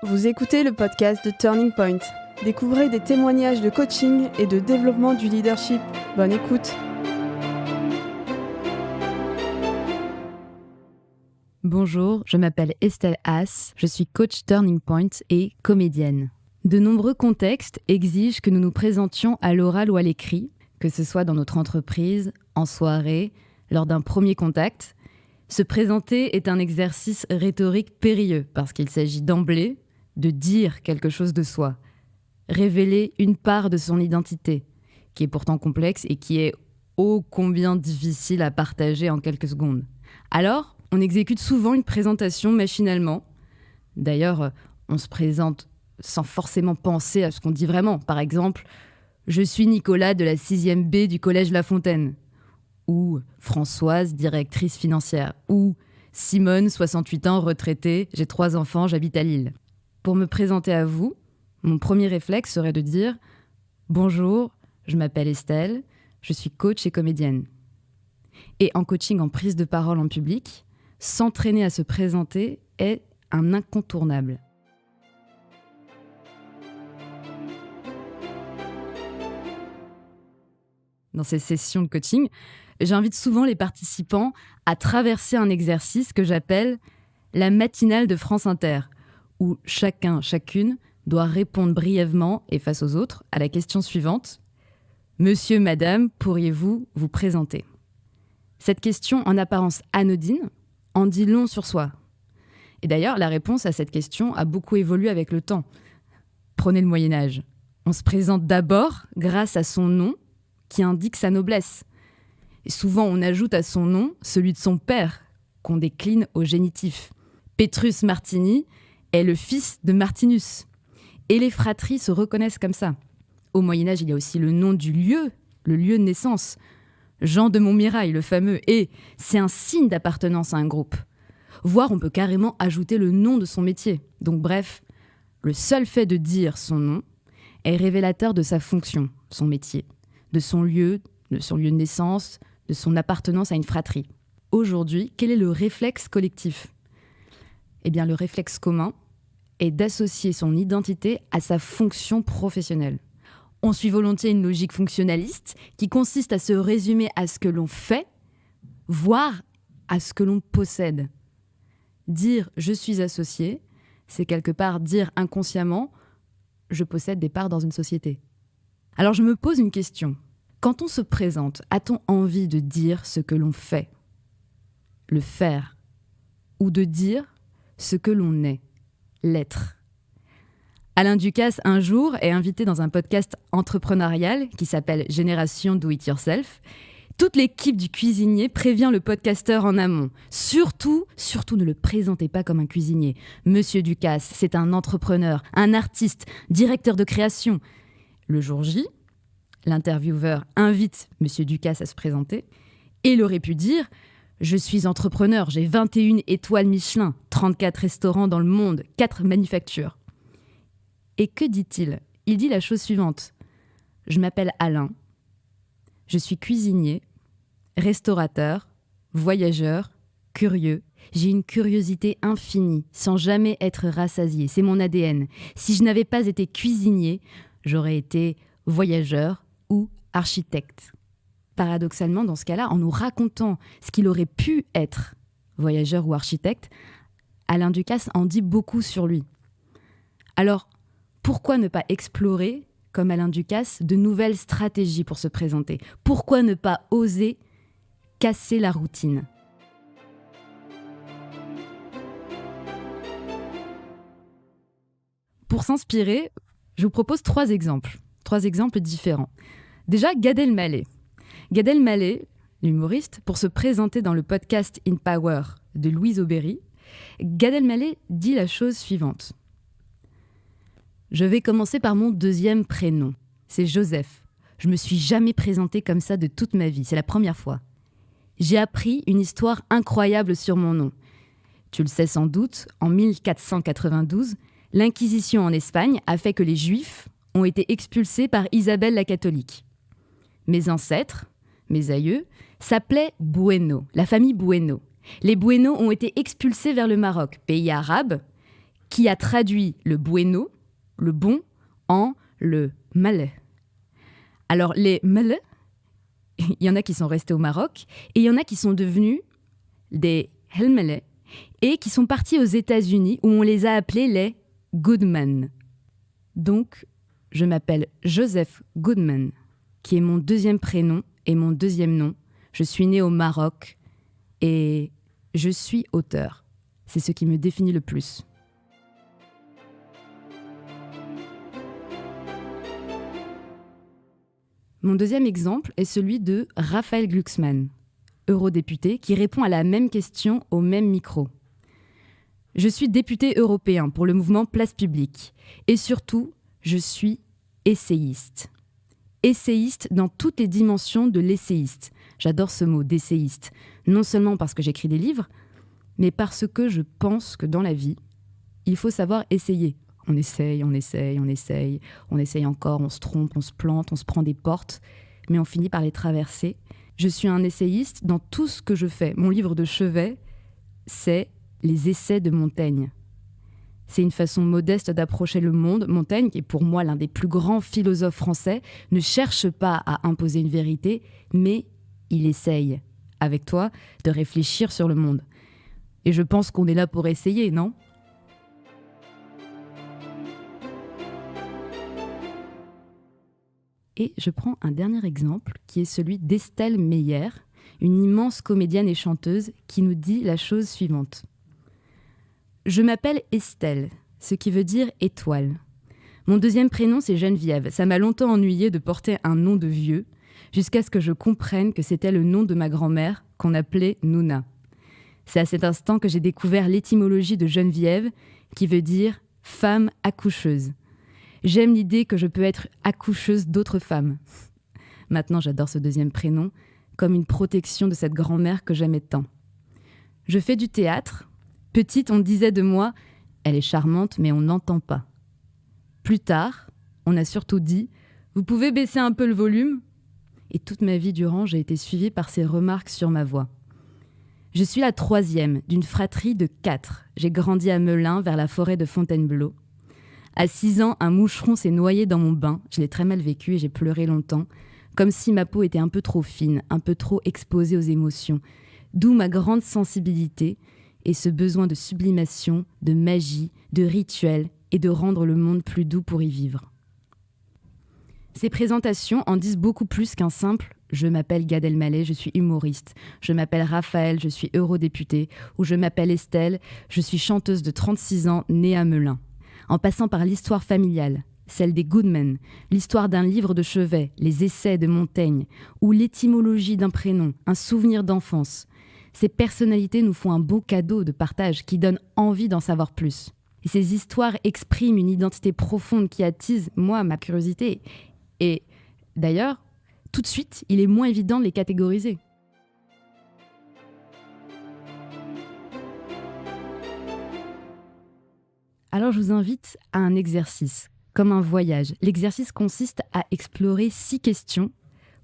Vous écoutez le podcast de Turning Point. Découvrez des témoignages de coaching et de développement du leadership. Bonne écoute. Bonjour, je m'appelle Estelle Haas, je suis coach Turning Point et comédienne. De nombreux contextes exigent que nous nous présentions à l'oral ou à l'écrit, que ce soit dans notre entreprise, en soirée, lors d'un premier contact. Se présenter est un exercice rhétorique périlleux parce qu'il s'agit d'emblée de dire quelque chose de soi, révéler une part de son identité, qui est pourtant complexe et qui est ô combien difficile à partager en quelques secondes. Alors, on exécute souvent une présentation machinalement. D'ailleurs, on se présente sans forcément penser à ce qu'on dit vraiment. Par exemple, « Je suis Nicolas de la 6e B du collège La Fontaine » ou « Françoise, directrice financière » ou « Simone, 68 ans, retraitée, j'ai 3 enfants, j'habite à Lille ». Pour me présenter à vous, mon premier réflexe serait de dire « Bonjour, je m'appelle Estelle, je suis coach et comédienne ». Et en coaching en prise de parole en public, s'entraîner à se présenter est un incontournable. Dans ces sessions de coaching, j'invite souvent les participants à traverser un exercice que j'appelle la matinale de France Inter, où chacun, chacune doit répondre brièvement et face aux autres à la question suivante. « Monsieur, madame, pourriez-vous vous présenter ?» Cette question, en apparence anodine, en dit long sur soi. Et d'ailleurs, la réponse à cette question a beaucoup évolué avec le temps. Prenez le Moyen-Âge. On se présente d'abord grâce à son nom qui indique sa noblesse. Et souvent, on ajoute à son nom celui de son père, qu'on décline au génitif. Petrus Martini est le fils de Martinus. Et les fratries se reconnaissent comme ça. Au Moyen-Âge, il y a aussi le nom du lieu, le lieu de naissance. Jean de Montmirail, le fameux, et c'est un signe d'appartenance à un groupe. Voire, on peut carrément ajouter le nom de son métier. Donc bref, le seul fait de dire son nom est révélateur de sa fonction, son métier, de son lieu de naissance, de son appartenance à une fratrie. Aujourd'hui, quel est le réflexe collectif ? Eh bien, le réflexe commun est d'associer son identité à sa fonction professionnelle. On suit volontiers une logique fonctionnaliste qui consiste à se résumer à ce que l'on fait, voire à ce que l'on possède. Dire « je suis associé », c'est quelque part dire inconsciemment « je possède des parts dans une société ». Alors je me pose une question. Quand on se présente, a-t-on envie de dire ce que l'on fait, le faire, ou de dire ce que l'on est, l'être ? Alain Ducasse, un jour, est invité dans un podcast entrepreneurial qui s'appelle Génération Do It Yourself. Toute l'équipe du cuisinier prévient le podcasteur en amont. Surtout ne le présentez pas comme un cuisinier. Monsieur Ducasse, c'est un entrepreneur, un artiste, directeur de création. Le jour J, l'intervieweur invite Monsieur Ducasse à se présenter et il aurait pu dire « Je suis entrepreneur, j'ai 21 étoiles Michelin, 34 restaurants dans le monde, 4 manufactures. » Et que dit-il ? Il dit la chose suivante. « Je m'appelle Alain, je suis cuisinier, restaurateur, voyageur, curieux. J'ai une curiosité infinie, sans jamais être rassasié. C'est mon ADN. Si je n'avais pas été cuisinier, j'aurais été voyageur ou architecte. » Paradoxalement, dans ce cas-là, en nous racontant ce qu'il aurait pu être, voyageur ou architecte, Alain Ducasse en dit beaucoup sur lui. Alors, pourquoi ne pas explorer, comme Alain Ducasse, de nouvelles stratégies pour se présenter ? Pourquoi ne pas oser casser la routine ? Pour s'inspirer, je vous propose 3 exemples différents. Déjà, Gad Elmaleh. Gad Elmaleh, l'humoriste, pour se présenter dans le podcast In Power de Louise Aubéry, Gad Elmaleh dit la chose suivante. Je vais commencer par mon 2e prénom. C'est Joseph. Je me suis jamais présenté comme ça de toute ma vie. C'est la première fois. J'ai appris une histoire incroyable sur mon nom. Tu le sais sans doute, en 1492, l'Inquisition en Espagne a fait que les Juifs ont été expulsés par Isabelle la catholique. Mes ancêtres, mes aïeux, s'appelaient Bueno, la famille Bueno. Les Bueno ont été expulsés vers le Maroc, pays arabe, qui a traduit le bueno, le bon, en le malais. Alors les malais, il y en a qui sont restés au Maroc et il y en a qui sont devenus des helmelais et qui sont partis aux États-Unis où on les a appelés les Goodman. Donc, je m'appelle Joseph Goodman, qui est mon deuxième prénom et mon deuxième nom. Je suis née au Maroc et je suis auteur. C'est ce qui me définit le plus. Mon deuxième exemple est celui de Raphaël Glucksmann, eurodéputé, qui répond à la même question au même micro. Je suis député européen pour le mouvement Place Publique et surtout, je suis essayiste. Essayiste dans toutes les dimensions de l'essayiste. J'adore ce mot d'essayiste, non seulement parce que j'écris des livres, mais parce que je pense que dans la vie, il faut savoir essayer. On essaye encore, on se trompe, on se plante, on se prend des portes, mais on finit par les traverser. Je suis un essayiste dans tout ce que je fais. Mon livre de chevet, c'est Les essais de Montaigne. C'est une façon modeste d'approcher le monde. Montaigne, qui est pour moi l'un des plus grands philosophes français, ne cherche pas à imposer une vérité, mais il essaye, avec toi, de réfléchir sur le monde. Et je pense qu'on est là pour essayer, non ? Et je prends un dernier exemple, qui est celui d'Estelle Meyer, une immense comédienne et chanteuse, qui nous dit la chose suivante. Je m'appelle Estelle, ce qui veut dire étoile. Mon deuxième prénom, c'est Geneviève. Ça m'a longtemps ennuyé de porter un nom de vieux, jusqu'à ce que je comprenne que c'était le nom de ma grand-mère, qu'on appelait Nouna. C'est à cet instant que j'ai découvert l'étymologie de Geneviève, qui veut dire femme accoucheuse. J'aime l'idée que je peux être accoucheuse d'autres femmes. Maintenant, j'adore ce deuxième prénom, comme une protection de cette grand-mère que j'aimais tant. Je fais du théâtre. Petite, on disait de moi, elle est charmante, mais on n'entend pas. Plus tard, on a surtout dit, vous pouvez baisser un peu le volume ? Et toute ma vie durant, j'ai été suivie par ces remarques sur ma voix. Je suis la troisième d'une fratrie de 4. J'ai grandi à Melun, vers la forêt de Fontainebleau. À 6 ans, un moucheron s'est noyé dans mon bain. Je l'ai très mal vécu et j'ai pleuré longtemps, comme si ma peau était un peu trop fine, un peu trop exposée aux émotions. D'où ma grande sensibilité et ce besoin de sublimation, de magie, de rituel et de rendre le monde plus doux pour y vivre. Ces présentations en disent beaucoup plus qu'un simple « je m'appelle Gad Elmaleh, je suis humoriste »,« je m'appelle Raphaël, je suis eurodéputé » ou « je m'appelle Estelle, je suis chanteuse de 36 ans, née à Melun ». En passant par l'histoire familiale, celle des Goodman, l'histoire d'un livre de chevet, les essais de Montaigne, ou l'étymologie d'un prénom, un souvenir d'enfance. Ces personnalités nous font un beau cadeau de partage qui donne envie d'en savoir plus. Et ces histoires expriment une identité profonde qui attise, moi, ma curiosité. Et d'ailleurs, tout de suite, il est moins évident de les catégoriser. Alors je vous invite à un exercice, comme un voyage. L'exercice consiste à explorer 6 questions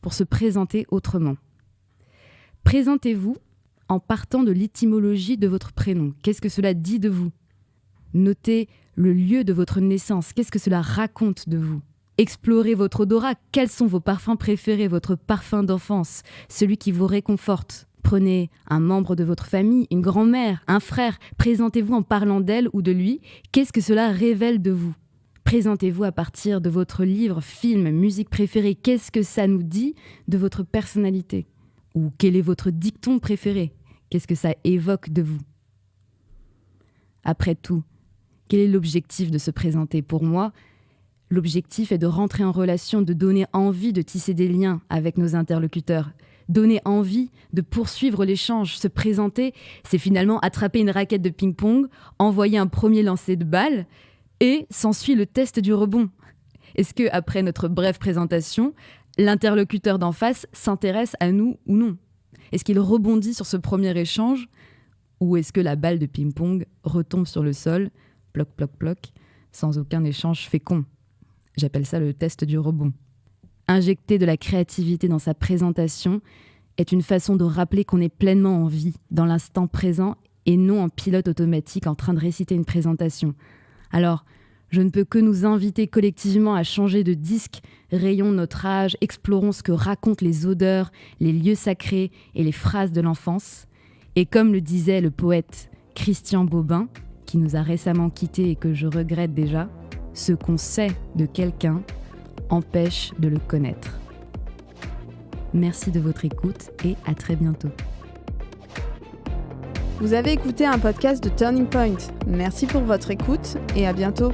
pour se présenter autrement. Présentez-vous en partant de l'étymologie de votre prénom. Qu'est-ce que cela dit de vous ? Notez le lieu de votre naissance. Qu'est-ce que cela raconte de vous ? Explorez votre odorat. Quels sont vos parfums préférés, votre parfum d'enfance, celui qui vous réconforte ? Prenez un membre de votre famille, une grand-mère, un frère. Présentez-vous en parlant d'elle ou de lui. Qu'est-ce que cela révèle de vous ? Présentez-vous à partir de votre livre, film, musique préférée. Qu'est-ce que ça nous dit de votre personnalité ? Ou quel est votre dicton préféré ? Qu'est-ce que ça évoque de vous ? Après tout, quel est l'objectif de se présenter ? Pour moi, l'objectif est de rentrer en relation, de donner envie de tisser des liens avec nos interlocuteurs. Donner envie de poursuivre l'échange, se présenter, c'est finalement attraper une raquette de ping-pong, envoyer un premier lancer de balle et s'ensuit le test du rebond. Est-ce que, après notre brève présentation, l'interlocuteur d'en face s'intéresse à nous ou non ? Est-ce qu'il rebondit sur ce premier échange ou est-ce que la balle de ping-pong retombe sur le sol, ploc, ploc, ploc, sans aucun échange fécond ? J'appelle ça le test du rebond. Injecter de la créativité dans sa présentation est une façon de rappeler qu'on est pleinement en vie, dans l'instant présent, et non en pilote automatique en train de réciter une présentation. Alors, je ne peux que nous inviter collectivement à changer de disque, rayons notre âge, explorons ce que racontent les odeurs, les lieux sacrés et les phrases de l'enfance. Et comme le disait le poète Christian Bobin, qui nous a récemment quittés et que je regrette déjà, ce qu'on sait de quelqu'un empêche de le connaître. Merci de votre écoute et à très bientôt. Vous avez écouté un podcast de Turning Point. Merci pour votre écoute et à bientôt.